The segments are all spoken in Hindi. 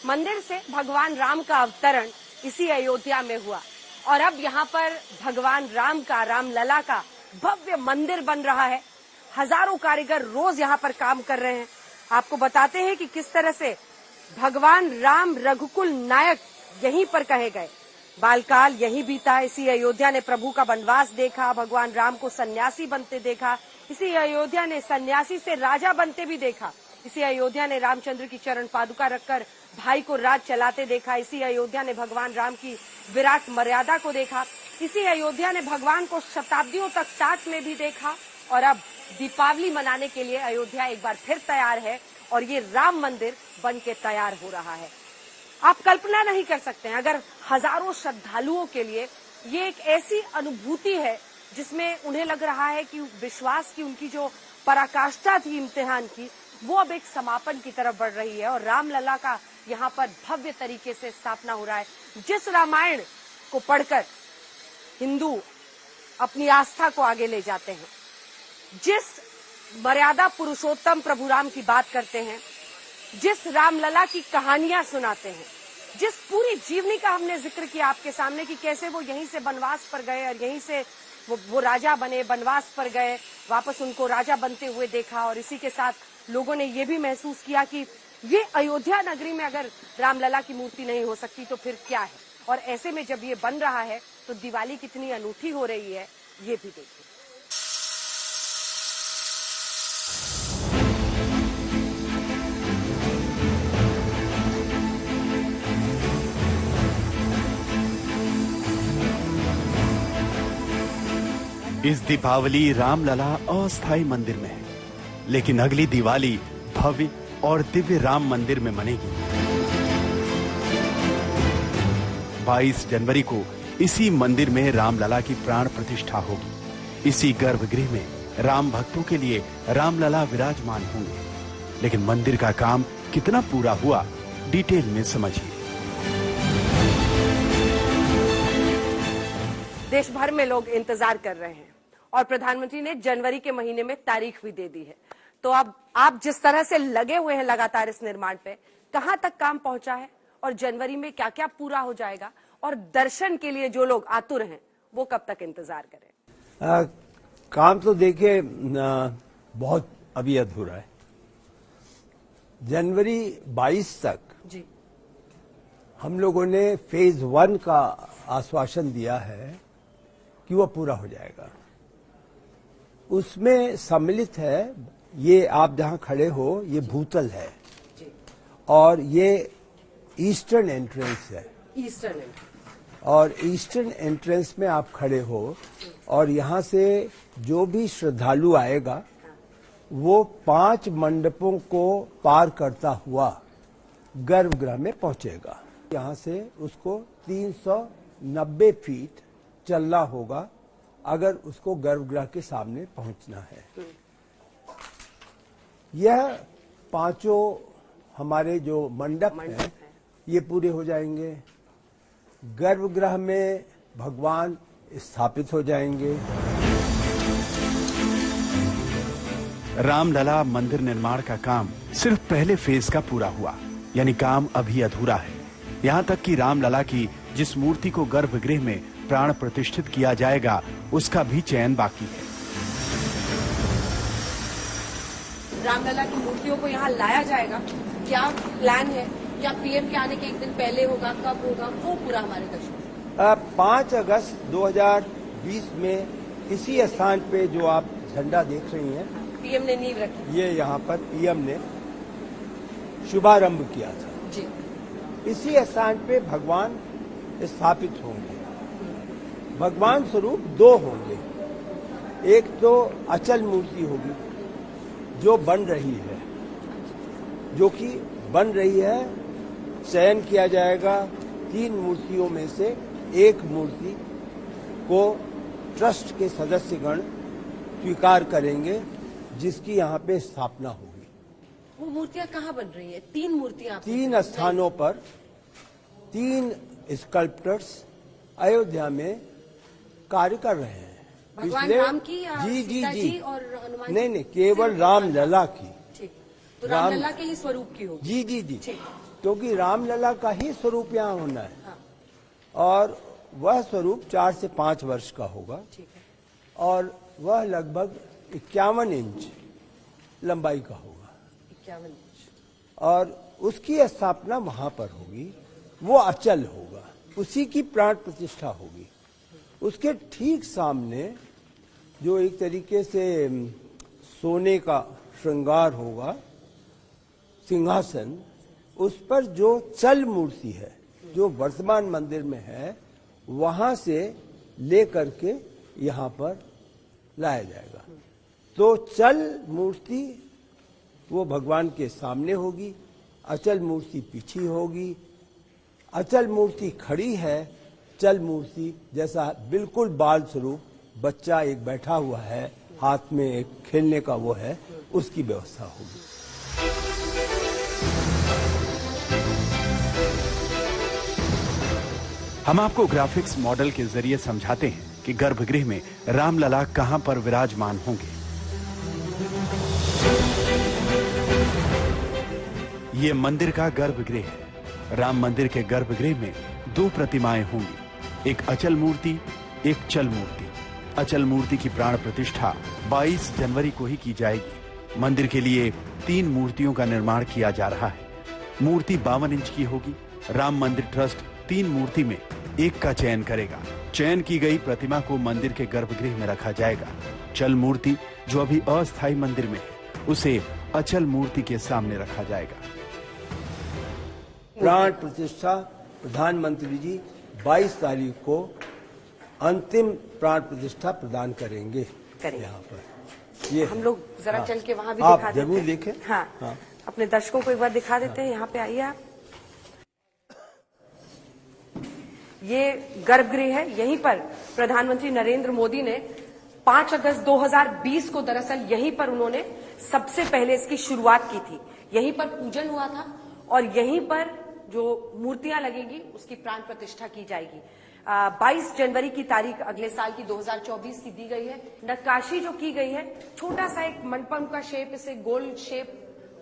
मंदिर से भगवान राम का अवतरण इसी अयोध्या में हुआ और अब यहाँ पर भगवान राम का, रामलला का भव्य मंदिर बन रहा है। हजारों कारीगर रोज यहाँ पर काम कर रहे हैं। आपको बताते हैं कि किस तरह से भगवान राम रघुकुल नायक यहीं पर कहे गए। बालकाल यहीं बीता। इसी अयोध्या ने प्रभु का वनवास देखा, भगवान राम को सन्यासी बनते देखा। इसी अयोध्या ने सन्यासी से राजा बनते भी देखा। इसी अयोध्या ने रामचंद्र की चरण पादुका रखकर भाई को राज चलाते देखा। इसी अयोध्या ने भगवान राम की विराट मर्यादा को देखा। इसी अयोध्या ने भगवान को शताब्दियों तक टाट में भी देखा और अब दीपावली मनाने के लिए अयोध्या एक बार फिर तैयार है और ये राम मंदिर बन के तैयार हो रहा है। आप कल्पना नहीं कर सकते हैं, अगर हजारों श्रद्धालुओं के लिए ये एक ऐसी अनुभूति है जिसमें उन्हें लग रहा है कि विश्वास की उनकी जो पराकाष्ठा थी इम्तिहान की, वो अब एक समापन की तरफ बढ़ रही है और रामलला का यहाँ पर भव्य तरीके से स्थापना हो रहा है। जिस रामायण को पढ़कर हिंदू अपनी आस्था को आगे ले जाते हैं, जिस मर्यादा पुरुषोत्तम प्रभु राम की बात करते हैं, जिस रामलला की कहानियां सुनाते हैं, जिस पूरी जीवनी का हमने जिक्र किया आपके सामने कि कैसे वो यहीं से वनवास पर गए और यहीं से वो राजा बने, वनवास पर गए, वापस उनको राजा बनते हुए देखा और इसी के साथ लोगों ने ये भी महसूस किया कि ये अयोध्या नगरी में अगर रामलला की मूर्ति नहीं हो सकती तो फिर क्या है। और ऐसे में जब ये बन रहा है तो दिवाली कितनी अनूठी हो रही है ये भी देखिए। इस दीपावली रामलला अस्थायी मंदिर में है, लेकिन अगली दिवाली भव्य और दिव्य राम मंदिर में मनेगी। 22 जनवरी को इसी मंदिर में रामलला की प्राण प्रतिष्ठा होगी। इसी गर्भगृह में राम भक्तों के लिए रामलला विराजमान होंगे। लेकिन मंदिर का काम कितना पूरा हुआ, डिटेल में समझिए। देश भर में लोग इंतजार कर रहे हैं और प्रधानमंत्री ने जनवरी के महीने में तारीख भी दे दी है। तो अब आप जिस तरह से लगे हुए हैं लगातार इस निर्माण पे, कहां तक काम पहुंचा है और जनवरी में क्या क्या पूरा हो जाएगा और दर्शन के लिए जो लोग आतुर हैं वो कब तक इंतजार करें? काम तो देखिए बहुत अभी अधूरा है। जनवरी 22 तक जी हम लोगों ने फेज 1 का आश्वासन दिया है कि वो पूरा हो जाएगा। उसमें सम्मिलित है, ये आप जहां खड़े हो ये भूतल है और ये ईस्टर्न एंट्रेंस है। ईस्टर्न एंट्रेंस और ईस्टर्न एंट्रेंस में आप खड़े हो और यहाँ से जो भी श्रद्धालु आएगा वो 5 मंडपों को पार करता हुआ गर्भगृह में पहुंचेगा। यहाँ से उसको 390 फीट चलना होगा अगर उसको गर्भगृह के सामने पहुंचना है। यह 5 हमारे जो मंडप हैं ये पूरे हो जाएंगे। गर्भगृह में भगवान स्थापित हो जाएंगे। रामलला मंदिर निर्माण का काम सिर्फ पहले फेज का पूरा हुआ, यानी काम अभी अधूरा है। यहाँ तक कि रामलला की जिस मूर्ति को गर्भगृह में प्राण प्रतिष्ठित किया जाएगा उसका भी चयन बाकी है। रामलला की मूर्तियों को यहाँ लाया जाएगा, क्या प्लान है? क्या पीएम के आने के एक दिन पहले होगा, कब होगा, वो पूरा हमारे दर्शक। 5 अगस्त 2020 में इसी स्थान पे जो आप झंडा देख रही हैं, पीएम ने नींव रखी। ये यहाँ पर पीएम ने शुभारंभ किया था जी। इसी स्थान पे भगवान स्थापित होंगे। भगवान स्वरूप 2 होंगे। एक तो अचल मूर्ति होगी जो बन रही है, जो कि बन रही है, चयन किया जाएगा 3 मूर्तियों में से एक मूर्ति को ट्रस्ट के सदस्यगण स्वीकार करेंगे जिसकी यहाँ पे स्थापना होगी। वो मूर्तियां कहाँ बन रही है? 3 मूर्तियां 3 स्थानों पर 3 स्कल्प्टर्स अयोध्या में कार्य कर रहे हैं। भगवान राम की या जी सीता जी और हनुमान? नहीं, केवल रामलला की। ठीक, तो रामलला के ही स्वरूप की होगी। जी। क्योंकि रामलला का ही स्वरूप यहाँ होना है और वह स्वरूप 4 से 5 वर्ष का होगा और वह लगभग 51 इंच लंबाई का होगा 51 इंच और उसकी स्थापना वहां पर होगी। वो अचल होगा, उसी की प्राण प्रतिष्ठा होगी। उसके ठीक सामने जो एक तरीके से सोने का श्रृंगार होगा, सिंहासन, उस पर जो चल मूर्ति है जो वर्तमान मंदिर में है वहां से लेकर के यहाँ पर लाया जाएगा। तो चल मूर्ति वो भगवान के सामने होगी, अचल मूर्ति पीछे होगी। अचल मूर्ति खड़ी है, चल मूर्ति जैसा बिल्कुल बाल स्वरूप बच्चा एक बैठा हुआ है, हाथ में एक खेलने का वो है, उसकी व्यवस्था होगी। हम आपको ग्राफिक्स मॉडल के जरिए समझाते हैं कि गर्भगृह में रामलला कहां पर विराजमान होंगे। ये मंदिर का गर्भगृह है। राम मंदिर के गर्भगृह में 2 प्रतिमाएं होंगी, एक अचल मूर्ति, एक चल मूर्ति। अचल मूर्ति की प्राण प्रतिष्ठा 22 जनवरी को ही की जाएगी। मंदिर के लिए 3 मूर्तियों का निर्माण किया जा रहा है। मूर्ति 52 इंच की होगी। राम मंदिर ट्रस्ट 3 मूर्ति में एक का चयन करेगा। चयन की गई प्रतिमा को मंदिर के गर्भगृह में रखा जाएगा। चल मूर्ति जो अभी अस्थायी मंदिर में है, उसे अचल मूर्ति के सामने रखा जाएगा। प्राण प्रतिष्ठा प्रधानमंत्री जी 22 तारीख को अंतिम प्राण प्रतिष्ठा प्रदान करेंगे यहाँ पर। ये हम लोग जरा चल के वहां भी आप दिखा देते जरूर हैं। देखें। हाँ, अपने दर्शकों को एक बार दिखा देते हैं। यहाँ पे आइए आप। ये गर्भगृह है। यहीं पर प्रधानमंत्री नरेंद्र मोदी ने 5 अगस्त 2020 को दरअसल यहीं पर उन्होंने सबसे पहले इसकी शुरुआत की थी। यहीं पर पूजन हुआ था और यहीं पर जो मूर्तियां लगेंगी उसकी प्राण प्रतिष्ठा की जाएगी। 22 जनवरी की तारीख अगले साल की 2024 की दी गई है। नक्काशी जो की गई है, छोटा सा एक मंडपम का शेप, इसे गोल शेप,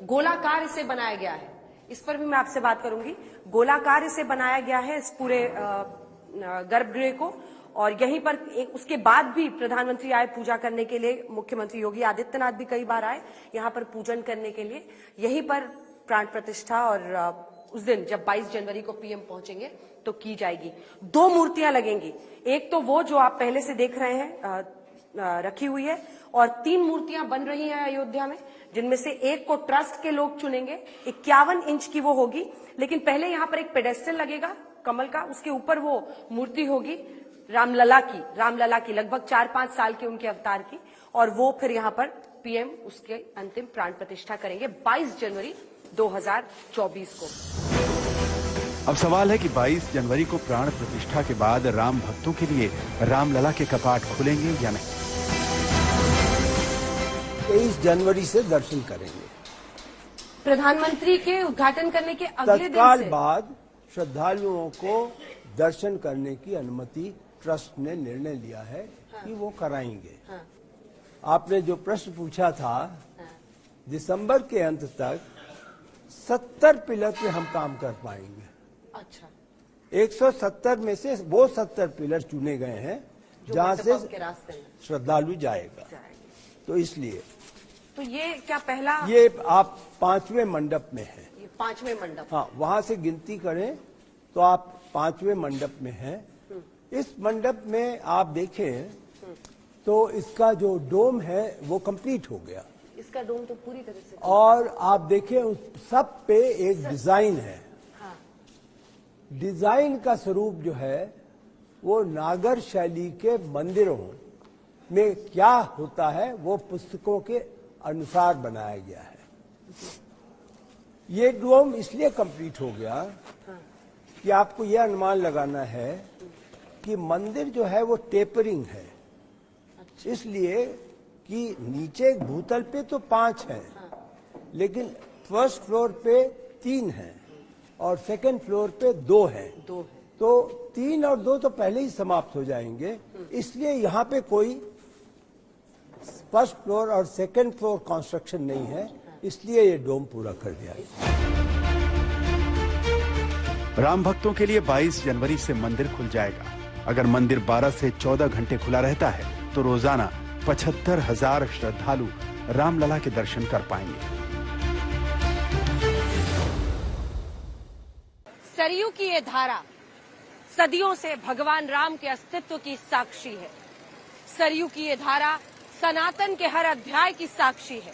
गोलाकार इसे बनाया गया है। इस पर भी मैं आपसे बात करूंगी। गोलाकार इसे बनाया गया है इस पूरे गर्भगृह को। और यहीं पर उसके बाद भी प्रधानमंत्री आए पूजा करने के लिए। मुख्यमंत्री योगी आदित्यनाथ भी कई बार आए यहाँ पर पूजन करने के लिए। यहीं पर प्राण प्रतिष्ठा और उस दिन जब 22 जनवरी को पीएम पहुंचेंगे तो की जाएगी। 2 मूर्तियां लगेंगी। एक तो वो जो आप पहले से देख रहे हैं रखी हुई है और 3 मूर्तियां बन रही हैं अयोध्या में, जिनमें से एक को ट्रस्ट के लोग चुनेंगे। 51 इंच की वो होगी। लेकिन पहले यहाँ पर एक पेडेस्टल लगेगा कमल का, उसके ऊपर वो मूर्ति होगी रामलला की लगभग 4-5 साल के उनके अवतार की। और वो फिर यहाँ पर पीएम उसके अंतिम प्राण प्रतिष्ठा करेंगे 22 जनवरी 2024 को। अब सवाल है कि 22 जनवरी को प्राण प्रतिष्ठा के बाद राम भक्तों के लिए रामलला के कपाट खुलेंगे या नहीं। 23 जनवरी से दर्शन करेंगे। प्रधानमंत्री के उद्घाटन करने के अगले दिन तत्काल से बाद श्रद्धालुओं को दर्शन करने की अनुमति ट्रस्ट ने निर्णय लिया है कि वो कराएंगे। आपने जो प्रश्न पूछा था, दिसंबर के अंत तक 70 पिलर पे हम काम कर पाएंगे। अच्छा, 170 में से वो 70 पिलर चुने गए हैं जहां से के रास्ते में श्रद्धालु जाएगा। तो इसलिए तो ये क्या पहला, ये आप 5वें मंडप में है। ये 5वें मंडप। हाँ, वहां से गिनती करें तो आप 5वें मंडप में हैं। इस मंडप में आप देखें तो इसका जो डोम है वो कंप्लीट हो गया। इसका डोम तो पूरी तरह से, और आप देखें उस सब पे एक डिजाइन है। हाँ, डिजाइन का स्वरूप जो है वो नागर शैली के मंदिरों में क्या होता है वो पुस्तकों के अनुसार बनाया गया है। ये डोम इसलिए कंप्लीट हो गया कि आपको यह अनुमान लगाना है कि मंदिर जो है वो टेपरिंग है। इसलिए कि नीचे भूतल पे तो 5 है, लेकिन फर्स्ट फ्लोर पे 3 है और सेकंड फ्लोर पे 2 है। तो 3 और 2 तो पहले ही समाप्त हो जाएंगे। इसलिए यहाँ पे कोई फर्स्ट फ्लोर और सेकंड फ्लोर कंस्ट्रक्शन नहीं है, इसलिए ये डोम पूरा कर दिया। राम भक्तों के लिए 22 जनवरी से मंदिर खुल जाएगा। अगर मंदिर 12 से 14 घंटे खुला रहता है तो रोजाना 75,000 श्रद्धालु रामलला के दर्शन कर पाएंगे। सरयू की ये धारा सदियों से भगवान राम के अस्तित्व की साक्षी है। सरयू की ये धारा सनातन के हर अध्याय की साक्षी है।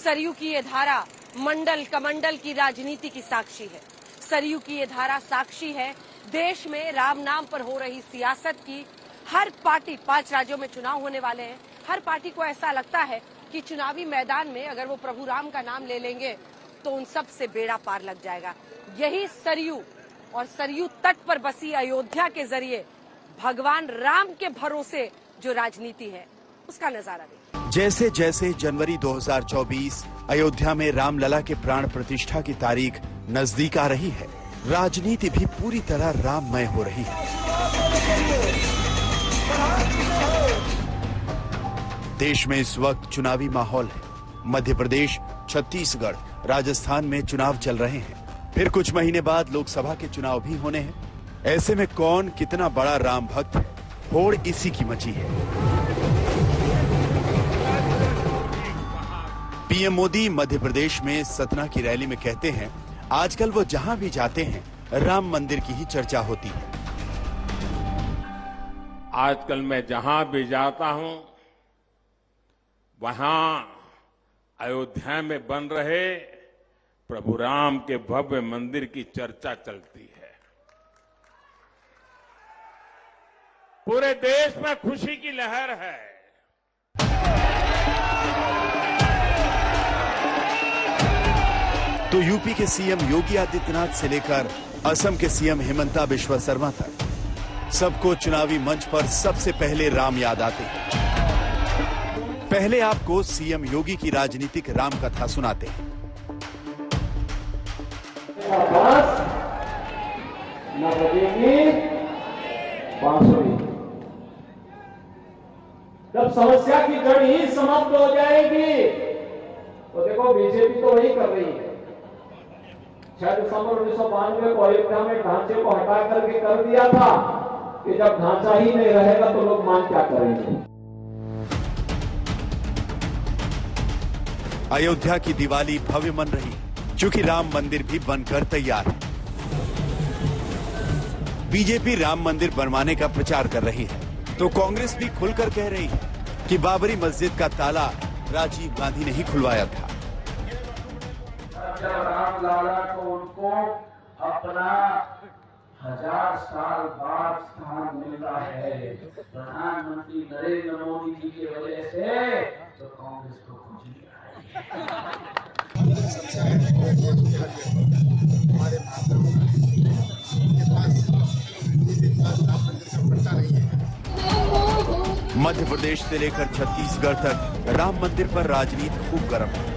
सरयू की ये धारा मंडल कमंडल की राजनीति की साक्षी है। सरयू की ये धारा साक्षी है देश में राम नाम पर हो रही सियासत की। हर पार्टी, 5 राज्यों में चुनाव होने वाले हैं, हर पार्टी को ऐसा लगता है कि चुनावी मैदान में अगर वो प्रभु राम का नाम ले लेंगे तो उन सब से बेड़ा पार लग जाएगा। यही सरयू और सरयू तट पर बसी अयोध्या के जरिए भगवान राम के भरोसे जो राजनीति है उसका नजारा देखिए। जैसे जैसे जनवरी 2024 अयोध्या में रामलला के प्राण प्रतिष्ठा की तारीख नजदीक आ रही है, राजनीति भी पूरी तरह राममय हो रही है। देश में इस वक्त चुनावी माहौल है। मध्य प्रदेश, छत्तीसगढ़, राजस्थान में चुनाव चल रहे हैं। फिर कुछ महीने बाद लोकसभा के चुनाव भी होने हैं। ऐसे में कौन कितना बड़ा राम भक्त है, होड़ इसी की मची है। पीएम मोदी मध्य प्रदेश में सतना की रैली में कहते हैं, आजकल वो जहां भी जाते हैं राम मंदिर की ही चर्चा होती है। आजकल मैं जहां भी जाता हूं वहां अयोध्या में बन रहे प्रभु राम के भव्य मंदिर की चर्चा चलती है। पूरे देश में खुशी की लहर है। तो यूपी के सीएम योगी आदित्यनाथ से लेकर असम के सीएम हिमंता बिश्वा शर्मा तक सबको चुनावी मंच पर सबसे पहले राम याद आते हैं। पहले आपको सीएम योगी की राजनीतिक राम कथा सुनाते हैं। न बजेगी बांसुरी। जब समस्या की जड़ ही समाप्त हो जाएगी तो देखो बीजेपी तो वही कर रही है। 6 दिसंबर 1992 को अयोध्या में ढांचे को हटा करके कर दिया था कि जब ढांचा ही नहीं रहेगा तो लोग मान क्या करेंगे। अयोध्या की दिवाली भव्य मन रही, क्योंकि राम मंदिर भी बनकर तैयार है। बीजेपी राम मंदिर बनवाने का प्रचार कर रही है, तो कांग्रेस भी खुलकर कह रही है कि बाबरी मस्जिद का ताला राजीव गांधी ने ही खुलवाया था। रामलला को उनको अपना 1000 साल बाद स्थान मिलता है प्रधानमंत्री नरेंद्र मोदी जी की वजह से, तो कांग्रेस को कुछ नहीं मध्य प्रदेश से लेकर छत्तीसगढ़ तक राम मंदिर पर राजनीति खूब गर्म है।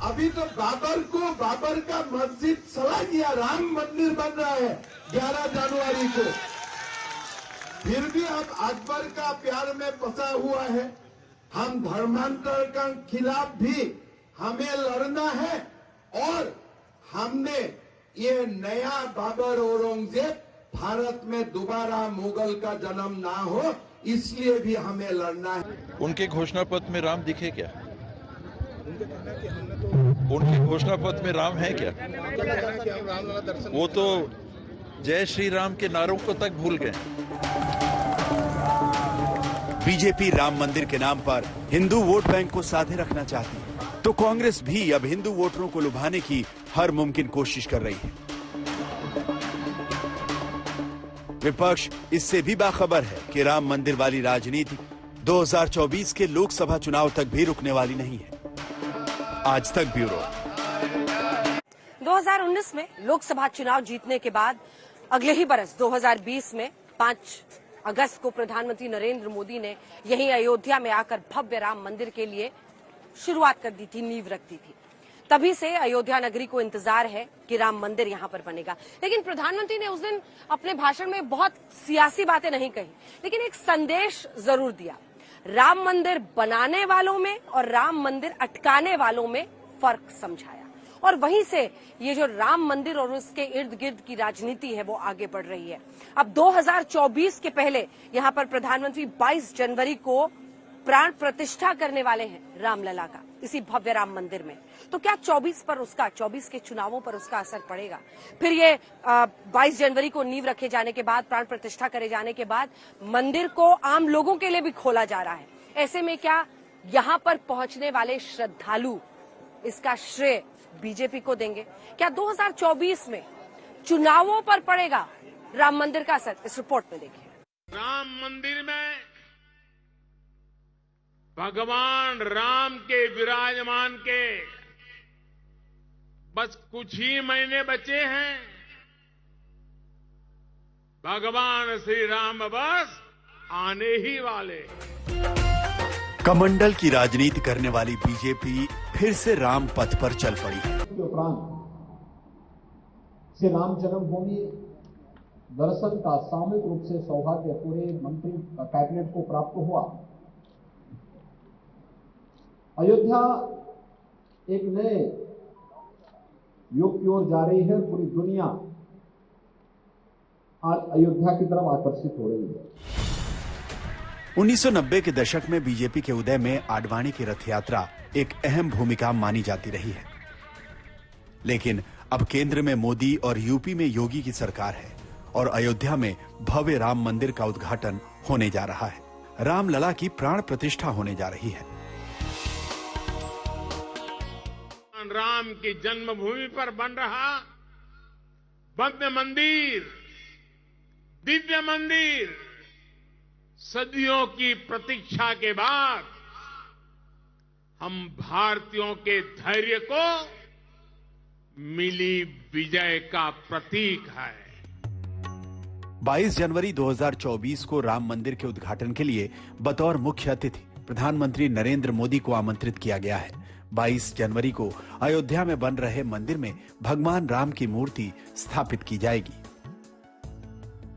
अभी तो बाबर का मस्जिद सला गया, राम मंदिर बन रहा है 11 जनवरी को। फिर भी अब अकबर का प्यार में फंसा हुआ है। हम धर्मांतर के खिलाफ भी हमें लड़ना है और हमने ये नया बाबर औरंगजेब भारत में दोबारा मुगल का जन्म ना हो, इसलिए भी हमें लड़ना है। उनके घोषणा पत्र में राम दिखे क्या? उनके घोषणा पत्र में राम है क्या? वो तो जय श्री राम के नारों को तक भूल गए। बीजेपी राम मंदिर के नाम पर हिंदू वोट बैंक को साधे रखना चाहती है, तो कांग्रेस भी अब हिंदू वोटरों को लुभाने की हर मुमकिन कोशिश कर रही है। विपक्ष इससे भी बाखबर है कि राम मंदिर वाली राजनीति 2024 के लोकसभा चुनाव तक भी रुकने वाली नहीं है। आज तक ब्यूरो। 2019 में लोकसभा चुनाव जीतने के बाद अगले ही बरस 2020 में 5 अगस्त को प्रधानमंत्री नरेंद्र मोदी ने यहीं अयोध्या में आकर भव्य राम मंदिर के लिए शुरुआत कर दी थी, नींव रख दी थी। तभी से अयोध्या नगरी को इंतजार है कि राम मंदिर यहां पर बनेगा। लेकिन प्रधानमंत्री ने उस दिन अपने भाषण में बहुत सियासी बातें नहीं कही, लेकिन एक संदेश जरूर दिया। राम मंदिर बनाने वालों में और राम मंदिर अटकाने वालों में फर्क समझाया। और वहीं से ये जो राम मंदिर और उसके इर्द गिर्द की राजनीति है वो आगे बढ़ रही है। अब 2024 के पहले यहां पर प्रधानमंत्री 22 जनवरी को प्राण प्रतिष्ठा करने वाले हैं रामलला का इसी भव्य राम मंदिर में। तो क्या 24 के चुनावों पर उसका असर पड़ेगा? फिर ये 22 जनवरी को नींव रखे जाने के बाद, प्राण प्रतिष्ठा करे जाने के बाद मंदिर को आम लोगों के लिए भी खोला जा रहा है। ऐसे में क्या यहां पर पहुंचने वाले श्रद्धालु इसका श्रेय बीजेपी को देंगे? क्या 2024 में चुनावों पर पड़ेगा राम मंदिर का असर? इस रिपोर्ट में देखिए। राम मंदिर में भगवान राम के विराजमान के बस कुछ ही महीने बचे हैं। भगवान श्री राम बस आने ही वाले। कमंडल की राजनीति करने वाली बीजेपी फिर से राम पथ पर चल पड़ी है। के उपरांत श्री राम जन्मभूमि दर्शन का सामूहिक रूप से सौभाग्य पूरे मंत्री कैबिनेट को प्राप्त हुआ। अयोध्या एक नए युग की ओर जा रही है। पूरी दुनिया आज अयोध्या की तरफ आकर्षित हो रही है। 1990 के दशक में बीजेपी के उदय में आडवाणी की रथ यात्रा एक अहम भूमिका मानी जाती रही है, लेकिन अब केंद्र में मोदी और यूपी में योगी की सरकार है और अयोध्या में भव्य राम मंदिर का उद्घाटन होने जा रहा है। रामलला की प्राण प्रतिष्ठा होने जा रही है। राम की जन्मभूमि पर बन रहा भव्य मंदिर, दिव्य मंदिर, सदियों की प्रतीक्षा के बाद हम भारतीयों के धैर्य को मिली विजय का प्रतीक है। 22 जनवरी 2024 को राम मंदिर के उद्घाटन के लिए बतौर मुख्य अतिथि प्रधानमंत्री नरेंद्र मोदी को आमंत्रित किया गया है। 22 जनवरी को अयोध्या में बन रहे मंदिर में भगवान राम की मूर्ति स्थापित की जाएगी।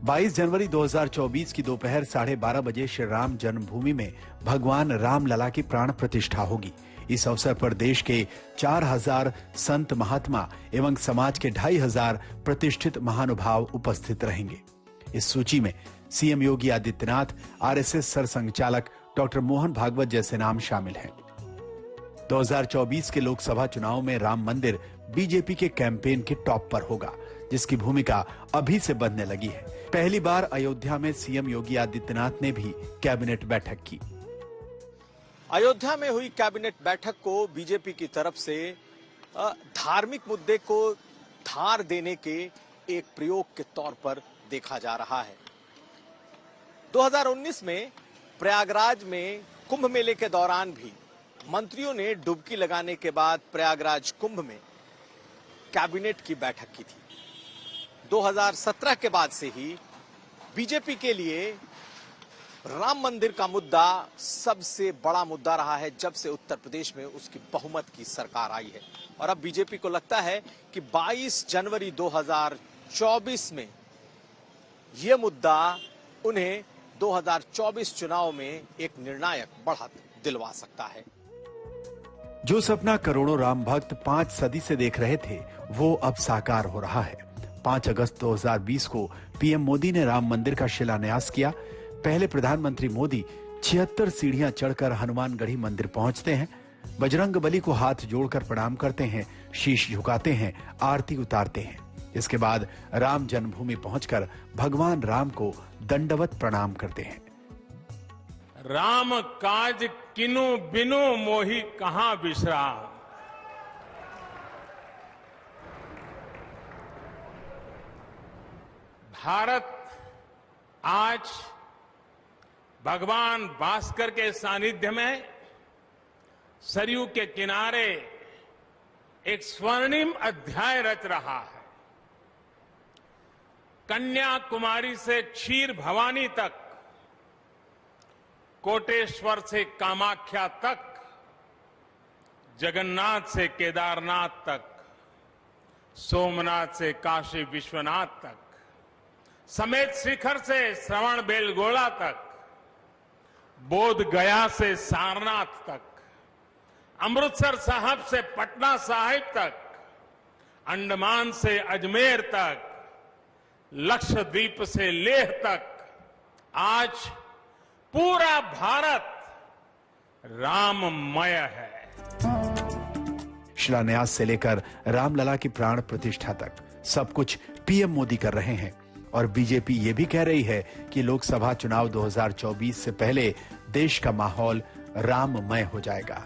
22 जनवरी 2024 की दोपहर 12:30 बजे श्री राम जन्मभूमि में भगवान रामलला की प्राण प्रतिष्ठा होगी। इस अवसर पर देश के 4000 संत महात्मा एवं समाज के 2500 प्रतिष्ठित महानुभाव उपस्थित रहेंगे। इस सूची में सीएम योगी आदित्यनाथ, आरएसएस सरसंघचालक डॉक्टर मोहन भागवत जैसे नाम शामिल हैं। 2024 के लोकसभा चुनाव में राम मंदिर बीजेपी के कैंपेन के टॉप पर होगा, जिसकी भूमिका अभी से बनने लगी है। पहली बार अयोध्या में सीएम योगी आदित्यनाथ ने भी कैबिनेट बैठक की। अयोध्या में हुई कैबिनेट बैठक को बीजेपी की तरफ से धार्मिक मुद्दे को धार देने के एक प्रयोग के तौर पर देखा जा रहा है। 2019 में प्रयागराज में कुंभ मेले के दौरान भी मंत्रियों ने डुबकी लगाने के बाद प्रयागराज कुंभ में कैबिनेट की बैठक की थी। 2017 के बाद से ही बीजेपी के लिए राम मंदिर का मुद्दा सबसे बड़ा मुद्दा रहा है, जब से उत्तर प्रदेश में उसकी बहुमत की सरकार आई है। और अब बीजेपी को लगता है कि 22 जनवरी 2024 में यह मुद्दा उन्हें 2024 चुनाव में एक निर्णायक बढ़त दिलवा सकता है। जो सपना करोड़ों राम भक्त 5 सदी से देख रहे थे, वो अब साकार हो रहा है। 5 अगस्त 2020 को पीएम मोदी ने राम मंदिर का शिलान्यास किया। पहले प्रधानमंत्री मोदी 76 सीढ़ियां चढ़कर हनुमानगढ़ी मंदिर पहुंचते हैं, बजरंगबली को हाथ जोड़कर प्रणाम करते हैं, शीश झुकाते हैं, आरती उतारते हैं। इसके बाद राम जन्मभूमि पहुंचकर भगवान राम को दंडवत प्रणाम करते हैं। राम काज किनु बिनु मोहि कहां विश्राम। भारत आज भगवान भास्कर के सानिध्य में सरयू के किनारे एक स्वर्णिम अध्याय रच रहा है। कन्याकुमारी से क्षीर भवानी तक, कोटेश्वर से कामाख्या तक, जगन्नाथ से केदारनाथ तक, सोमनाथ से काशी विश्वनाथ तक, समेत शिखर से श्रवण बेलगोला तक, बोध गया से सारनाथ तक, अमृतसर साहब से पटना साहिब तक, अंडमान से अजमेर तक, लक्षद्वीप से लेह तक, आज पूरा भारत राममय है। शिलान्यास से लेकर रामलला की प्राण प्रतिष्ठा तक सब कुछ पीएम मोदी कर रहे हैं और बीजेपी ये भी कह रही है कि लोकसभा चुनाव 2024 से पहले देश का माहौल राममय हो जाएगा।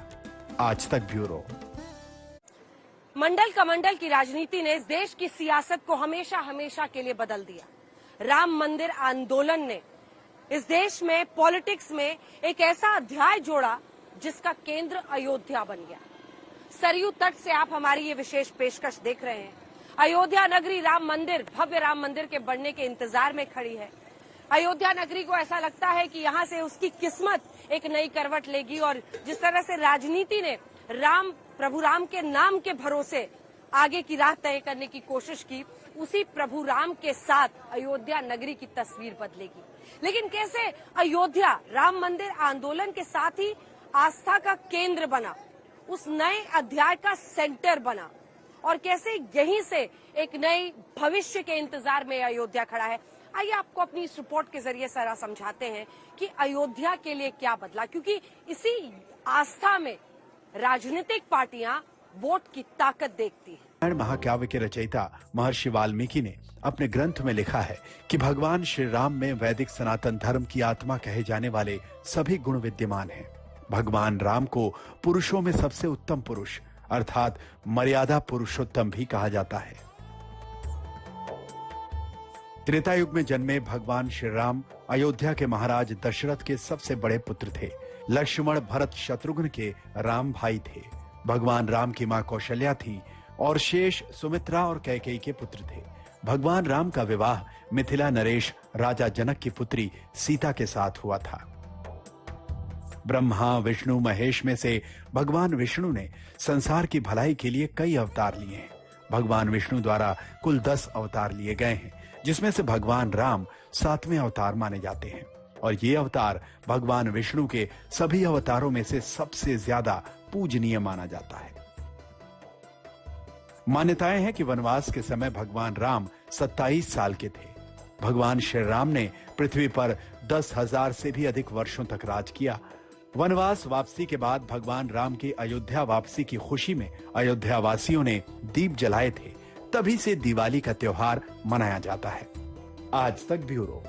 आज तक ब्यूरो। मंडल कमंडल की राजनीति ने इस देश की सियासत को हमेशा हमेशा के लिए बदल दिया। राम मंदिर आंदोलन ने इस देश में पॉलिटिक्स में एक ऐसा अध्याय जोड़ा जिसका केंद्र अयोध्या बन गया। सरयू तट से आप हमारी ये विशेष पेशकश देख रहे हैं। अयोध्या नगरी राम मंदिर, भव्य राम मंदिर के बनने के इंतजार में खड़ी है। अयोध्या नगरी को ऐसा लगता है कि यहाँ से उसकी किस्मत एक नई करवट लेगी और जिस तरह से राजनीति ने प्रभु राम के नाम के भरोसे आगे की राह तय करने की कोशिश की, उसी प्रभु राम के साथ अयोध्या नगरी की तस्वीर बदलेगी। लेकिन कैसे अयोध्या राम मंदिर आंदोलन के साथ ही आस्था का केंद्र बना, उस नए अध्याय का सेंटर बना और कैसे यहीं से एक नए भविष्य के इंतजार में अयोध्या खड़ा है। आइए आपको अपनी इस रिपोर्ट के जरिए सारा समझाते हैं कि अयोध्या के लिए क्या बदला, क्योंकि इसी आस्था में राजनीतिक पार्टियां वोट की ताकत देखती हैं। रामायण महाकाव्य के रचयिता महर्षि वाल्मीकि ने अपने ग्रंथ में लिखा है कि भगवान श्री राम में वैदिक सनातन धर्म की आत्मा कहे जाने वाले सभी गुण विद्यमान हैं। भगवान राम को पुरुषों में सबसे उत्तम पुरुष अर्थात मर्यादा पुरुषोत्तम भी कहा जाता है। त्रेता युग में जन्मे भगवान श्री राम अयोध्या के महाराज दशरथ के सबसे बड़े पुत्र थे। लक्ष्मण, भरत, शत्रुघ्न के राम भाई थे। भगवान राम की मां कौशल्या थी और शेष, सुमित्रा और कैकेयी के पुत्र थे। भगवान राम का विवाह मिथिला नरेश राजा जनक की पुत्री सीता के साथ हुआ था। ब्रह्मा, विष्णु, महेश में से भगवान विष्णु ने संसार की भलाई के लिए कई अवतार लिए हैं। भगवान विष्णु द्वारा कुल 10 अवतार लिए गए हैं, जिसमें से भगवान राम 7वें अवतार माने जाते हैं और ये अवतार भगवान विष्णु के सभी अवतारों में से सबसे ज्यादा पूजनीय माना जाता है। मान्यताएं हैं कि वनवास के समय भगवान राम 27 साल के थे। भगवान श्री राम ने पृथ्वी पर 10,000 से भी अधिक वर्षों तक राज किया। वनवास वापसी के बाद भगवान राम की अयोध्या वापसी की खुशी में अयोध्या वासियों ने दीप जलाए थे। तभी से दिवाली का त्योहार मनाया जाता है। आज तक ब्यूरो।